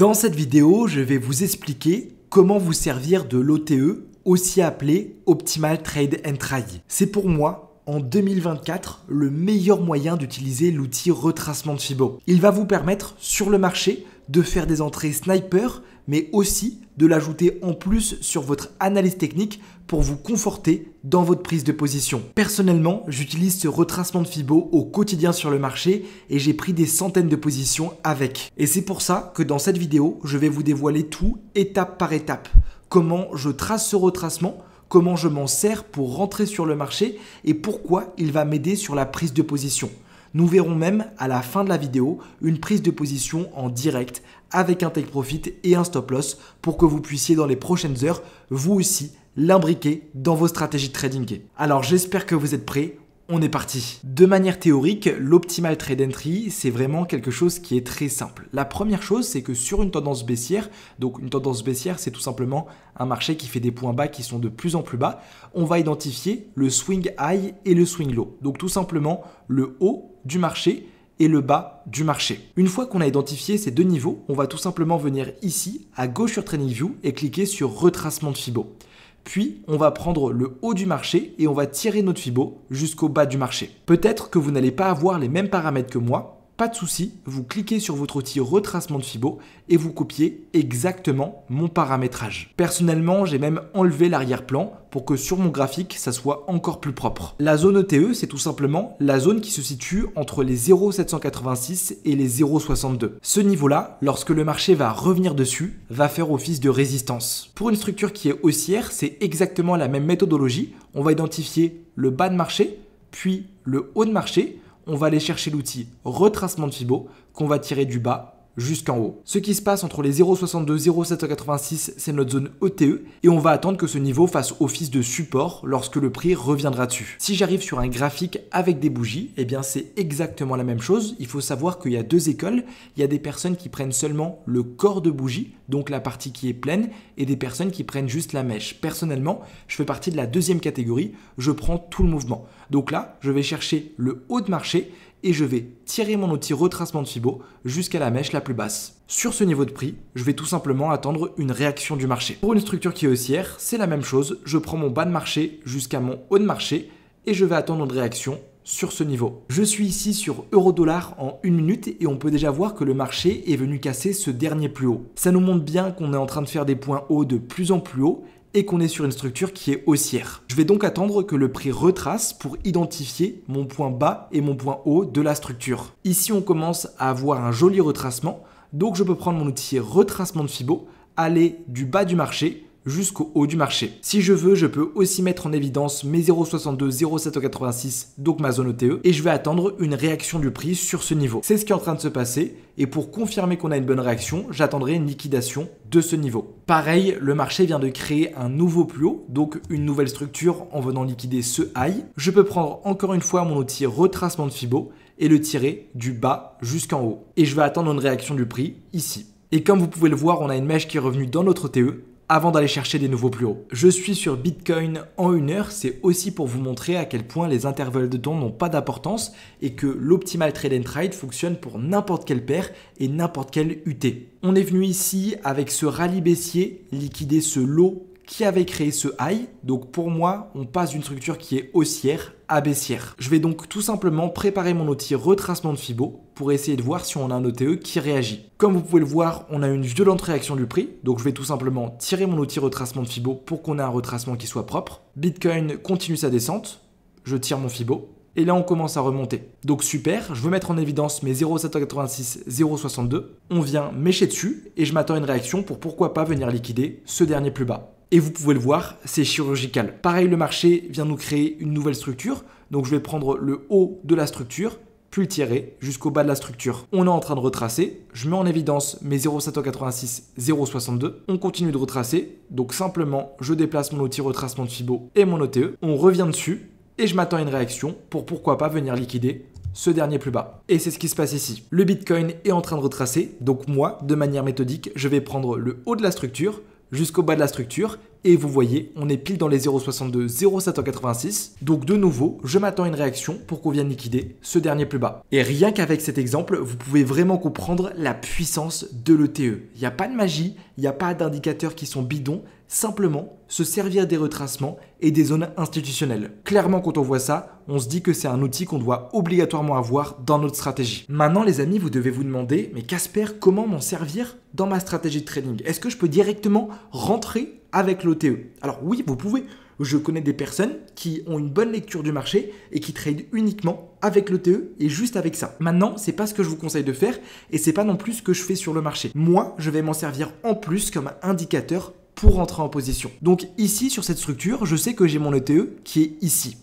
Dans cette vidéo, je vais vous expliquer comment vous servir de l'OTE, aussi appelé Optimal Trade and Try. C'est pour moi, en 2024, le meilleur moyen d'utiliser l'outil retracement de Fibo. Il va vous permettre, sur le marché, de faire des entrées sniper, mais aussi de l'ajouter en plus sur votre analyse technique pour vous conforter dans votre prise de position. Personnellement, j'utilise ce retracement de Fibo au quotidien sur le marché et j'ai pris des centaines de positions avec. Et c'est pour ça que dans cette vidéo, je vais vous dévoiler tout étape par étape. Comment je trace ce retracement, comment je m'en sers pour rentrer sur le marché et pourquoi il va m'aider sur la prise de position. Nous verrons même à la fin de la vidéo une prise de position en direct avec un take profit et un stop loss pour que vous puissiez dans les prochaines heures, vous aussi, l'imbriquer dans vos stratégies de trading. Alors j'espère que vous êtes prêts. On est parti. De manière théorique, l'Optimal Trade and Try, c'est vraiment quelque chose qui est très simple. La première chose, c'est que sur une tendance baissière, donc une tendance baissière, c'est tout simplement un marché qui fait des points bas qui sont de plus en plus bas, on va identifier le swing high et le swing low. Donc tout simplement le haut du marché et le bas du marché. Une fois qu'on a identifié ces deux niveaux, on va tout simplement venir ici, à gauche sur TradingView et cliquer sur retracement de Fibo. Puis, on va prendre le haut du marché et on va tirer notre Fibo jusqu'au bas du marché. Peut-être que vous n'allez pas avoir les mêmes paramètres que moi. Pas de souci, vous cliquez sur votre outil retracement de Fibo et vous copiez exactement mon paramétrage. Personnellement, j'ai même enlevé l'arrière-plan pour que sur mon graphique, ça soit encore plus propre. La zone ETE, c'est tout simplement la zone qui se situe entre les 0,786 et les 0,62. Ce niveau-là, lorsque le marché va revenir dessus, va faire office de résistance. Pour une structure qui est haussière, c'est exactement la même méthodologie. On va identifier le bas de marché, puis le haut de marché. On va aller chercher l'outil retracement de Fibo qu'on va tirer du bas jusqu'en haut. Ce qui se passe entre les 0,62 et 0,786, c'est notre zone ETE et on va attendre que ce niveau fasse office de support lorsque le prix reviendra dessus. Si j'arrive sur un graphique avec des bougies, eh bien c'est exactement la même chose. Il faut savoir qu'il y a deux écoles. Il y a des personnes qui prennent seulement le corps de bougie, donc la partie qui est pleine, et des personnes qui prennent juste la mèche. Personnellement, je fais partie de la deuxième catégorie. Je prends tout le mouvement. Donc là, je vais chercher le haut de marché et je vais tirer mon outil retracement de Fibo jusqu'à la mèche la plus basse. Sur ce niveau de prix, je vais tout simplement attendre une réaction du marché. Pour une structure qui est haussière, c'est la même chose. Je prends mon bas de marché jusqu'à mon haut de marché et je vais attendre une réaction sur ce niveau. Je suis ici sur euro-dollar en 1 minute et on peut déjà voir que le marché est venu casser ce dernier plus haut. Ça nous montre bien qu'on est en train de faire des points hauts de plus en plus haut et qu'on est sur une structure qui est haussière. Je vais donc attendre que le prix retrace pour identifier mon point bas et mon point haut de la structure. Ici, on commence à avoir un joli retracement, donc je peux prendre mon outil retracement de Fibo, aller du bas du marché jusqu'au haut du marché. Si je veux, je peux aussi mettre en évidence mes 0,62, 0,786, donc ma zone ETE, et je vais attendre une réaction du prix sur ce niveau. C'est ce qui est en train de se passer, et pour confirmer qu'on a une bonne réaction, j'attendrai une liquidation de ce niveau. Pareil, le marché vient de créer un nouveau plus haut, donc une nouvelle structure en venant liquider ce high. Je peux prendre encore une fois mon outil retracement de Fibo et le tirer du bas jusqu'en haut. Et je vais attendre une réaction du prix ici. Et comme vous pouvez le voir, on a une mèche qui est revenue dans notre TE, avant d'aller chercher des nouveaux plus hauts. Je suis sur Bitcoin en 1 heure, c'est aussi pour vous montrer à quel point les intervalles de temps n'ont pas d'importance et que l'Optimal Trade and Try fonctionne pour n'importe quelle paire et n'importe quel UT. On est venu ici avec ce rallye baissier liquider ce lot qui avait créé ce high. Donc pour moi, on passe d'une structure qui est haussière à baissière. Je vais donc tout simplement préparer mon outil retracement de Fibo pour essayer de voir si on a un OTE qui réagit. Comme vous pouvez le voir, on a une violente réaction du prix. Donc je vais tout simplement tirer mon outil retracement de Fibo pour qu'on ait un retracement qui soit propre. Bitcoin continue sa descente. Je tire mon Fibo. Et là, on commence à remonter. Donc super, je veux mettre en évidence mes 0,786, 0,62. On vient mécher dessus et je m'attends à une réaction pour pourquoi pas venir liquider ce dernier plus bas. Et vous pouvez le voir, c'est chirurgical. Pareil, le marché vient nous créer une nouvelle structure. Donc je vais prendre le haut de la structure, puis le tirer jusqu'au bas de la structure. On est en train de retracer. Je mets en évidence mes 0,786, 0,62. On continue de retracer. Donc simplement, je déplace mon outil retracement de Fibo et mon OTE. On revient dessus et je m'attends à une réaction pour pourquoi pas venir liquider ce dernier plus bas. Et c'est ce qui se passe ici. Le Bitcoin est en train de retracer. Donc moi, de manière méthodique, je vais prendre le haut de la structure jusqu'au bas de la structure, et vous voyez, on est pile dans les 0,62, 0,786. Donc de nouveau, je m'attends à une réaction pour qu'on vienne liquider ce dernier plus bas. Et rien qu'avec cet exemple, vous pouvez vraiment comprendre la puissance de l'ETE. Il n'y a pas de magie, il n'y a pas d'indicateurs qui sont bidons, simplement se servir des retracements et des zones institutionnelles. Clairement, quand on voit ça, on se dit que c'est un outil qu'on doit obligatoirement avoir dans notre stratégie. Maintenant, les amis, vous devez vous demander, mais Casper, comment m'en servir dans ma stratégie de trading? Est-ce que je peux directement rentrer avec l'OTE? Alors oui, vous pouvez. Je connais des personnes qui ont une bonne lecture du marché et qui tradent uniquement avec l'ETE et juste avec ça. Maintenant, c'est pas ce que je vous conseille de faire et c'est pas non plus ce que je fais sur le marché. Moi, je vais m'en servir en plus comme indicateur pour rentrer en position. Donc ici, sur cette structure, je sais que j'ai mon ETE qui est ici.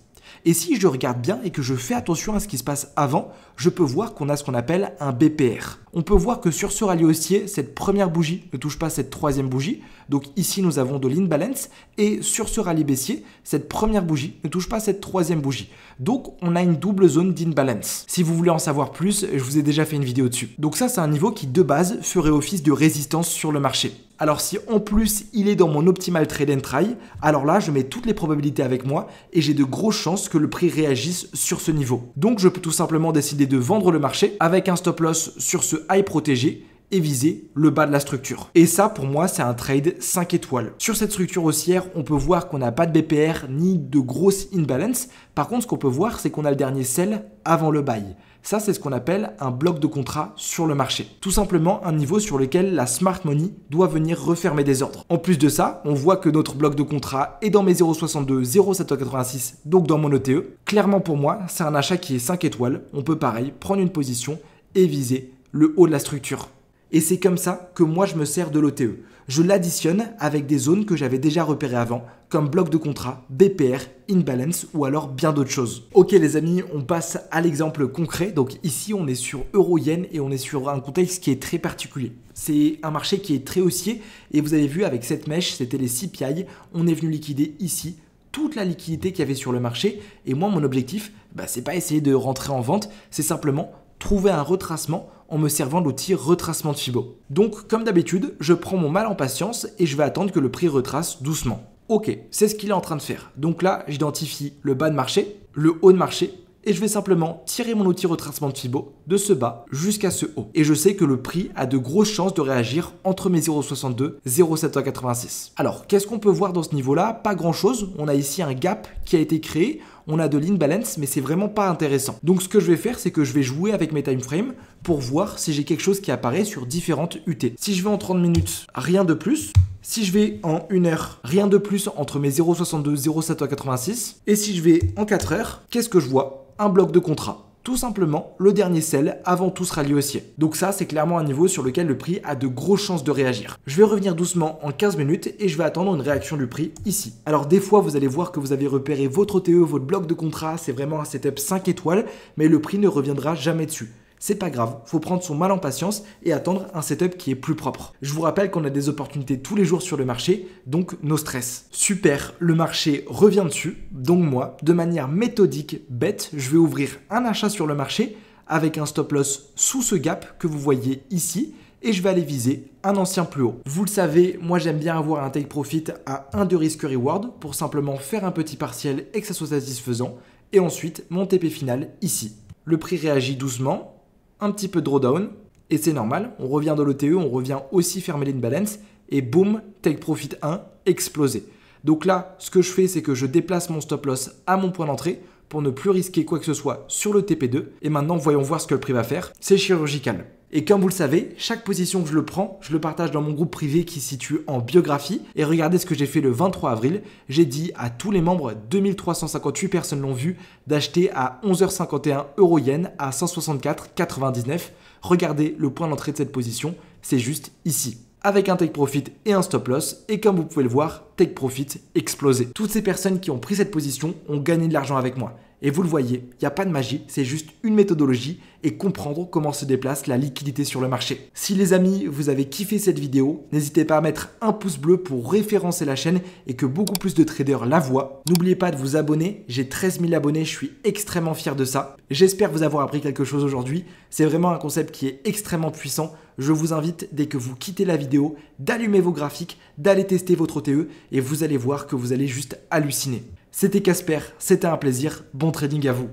Et si je regarde bien et que je fais attention à ce qui se passe avant, je peux voir qu'on a ce qu'on appelle un BPR. On peut voir que sur ce rallye haussier, cette première bougie ne touche pas cette troisième bougie. Donc ici, nous avons de l'imbalance. Et sur ce rallye baissier, cette première bougie ne touche pas cette troisième bougie. Donc on a une double zone d'imbalance. Si vous voulez en savoir plus, je vous ai déjà fait une vidéo dessus. Donc ça, c'est un niveau qui de base ferait office de résistance sur le marché. Alors si en plus il est dans mon optimal trade and try, alors là je mets toutes les probabilités avec moi et j'ai de grosses chances que le prix réagisse sur ce niveau. Donc je peux tout simplement décider de vendre le marché avec un stop loss sur ce high protégé et viser le bas de la structure. Et ça pour moi c'est un trade 5 étoiles. Sur cette structure haussière, on peut voir qu'on n'a pas de BPR ni de grosse imbalance. Par contre ce qu'on peut voir c'est qu'on a le dernier sell avant le buy. Ça, c'est ce qu'on appelle un bloc de contrat sur le marché. Tout simplement un niveau sur lequel la smart money doit venir refermer des ordres. En plus de ça, on voit que notre bloc de contrat est dans mes 0,62, 0,786, donc dans mon ETE. Clairement pour moi, c'est un achat qui est 5 étoiles. On peut pareil prendre une position et viser le haut de la structure. Et c'est comme ça que moi je me sers de l'OTE. Je l'additionne avec des zones que j'avais déjà repérées avant, comme bloc de contrat, BPR, imbalance ou alors bien d'autres choses. Ok les amis, on passe à l'exemple concret. Donc ici on est sur euro-yen et on est sur un contexte qui est très particulier. C'est un marché qui est très haussier et vous avez vu avec cette mèche, c'était les CPI, on est venu liquider ici toute la liquidité qu'il y avait sur le marché. Et moi mon objectif, c'est pas essayer de rentrer en vente, c'est simplement trouver un retracement en me servant de l'outil retracement de Fibo. Donc comme d'habitude, je prends mon mal en patience et je vais attendre que le prix retrace doucement. Ok, c'est ce qu'il est en train de faire. Donc là, j'identifie le bas de marché, le haut de marché et je vais simplement tirer mon outil retracement de Fibo de ce bas jusqu'à ce haut. Et je sais que le prix a de grosses chances de réagir entre mes 0,62 et 0,786. Alors, qu'est-ce qu'on peut voir dans ce niveau-là? Pas grand-chose. On a ici un gap qui a été créé. On a de l'imbalance, mais c'est vraiment pas intéressant. Donc, ce que je vais faire, c'est que je vais jouer avec mes timeframes pour voir si j'ai quelque chose qui apparaît sur différentes UT. Si je vais en 30 minutes, rien de plus. Si je vais en 1 heure, rien de plus entre mes 0,62 et 0,786. Et si je vais en 4 heures, qu'est-ce que je vois? Un bloc de contrat. Tout simplement le dernier sell avant tout ce rallye haussier. Donc ça, c'est clairement un niveau sur lequel le prix a de grosses chances de réagir. Je vais revenir doucement en 15 minutes et je vais attendre une réaction du prix ici. Alors des fois, vous allez voir que vous avez repéré votre OTE, votre bloc de contrat, c'est vraiment un setup 5 étoiles, mais le prix ne reviendra jamais dessus. C'est pas grave, faut prendre son mal en patience et attendre un setup qui est plus propre. Je vous rappelle qu'on a des opportunités tous les jours sur le marché, donc no stress. Super, le marché revient dessus, donc moi, de manière méthodique, bête, je vais ouvrir un achat sur le marché avec un stop loss sous ce gap que vous voyez ici et je vais aller viser un ancien plus haut. Vous le savez, moi j'aime bien avoir un take profit à 1 de risk reward pour simplement faire un petit partiel et que ça soit satisfaisant et ensuite mon TP final ici. Le prix réagit doucement. Un petit peu de drawdown et c'est normal, on revient de l'OTE, on revient aussi fermer l'imbalance et boum, take profit 1, explosé. Donc là, ce que je fais, c'est que je déplace mon stop loss à mon point d'entrée pour ne plus risquer quoi que ce soit sur le TP2 et maintenant voyons voir ce que le prix va faire, c'est chirurgical. Et comme vous le savez, chaque position que je le prends, je le partage dans mon groupe privé qui se situe en biographie. Et regardez ce que j'ai fait le 23 avril. J'ai dit à tous les membres, 2358 personnes l'ont vu, d'acheter à 11h51 euro-yen à 164,99. Regardez le point d'entrée de cette position, c'est juste ici. Avec un take profit et un stop loss. Et comme vous pouvez le voir, take profit explosé. Toutes ces personnes qui ont pris cette position ont gagné de l'argent avec moi. Et vous le voyez, il n'y a pas de magie, c'est juste une méthodologie et comprendre comment se déplace la liquidité sur le marché. Si les amis, vous avez kiffé cette vidéo, n'hésitez pas à mettre un pouce bleu pour référencer la chaîne et que beaucoup plus de traders la voient. N'oubliez pas de vous abonner, j'ai 13 000 abonnés, je suis extrêmement fier de ça. J'espère vous avoir appris quelque chose aujourd'hui, c'est vraiment un concept qui est extrêmement puissant. Je vous invite, dès que vous quittez la vidéo, d'allumer vos graphiques, d'aller tester votre OTE et vous allez voir que vous allez juste halluciner. C'était Casper, c'était un plaisir, bon trading à vous.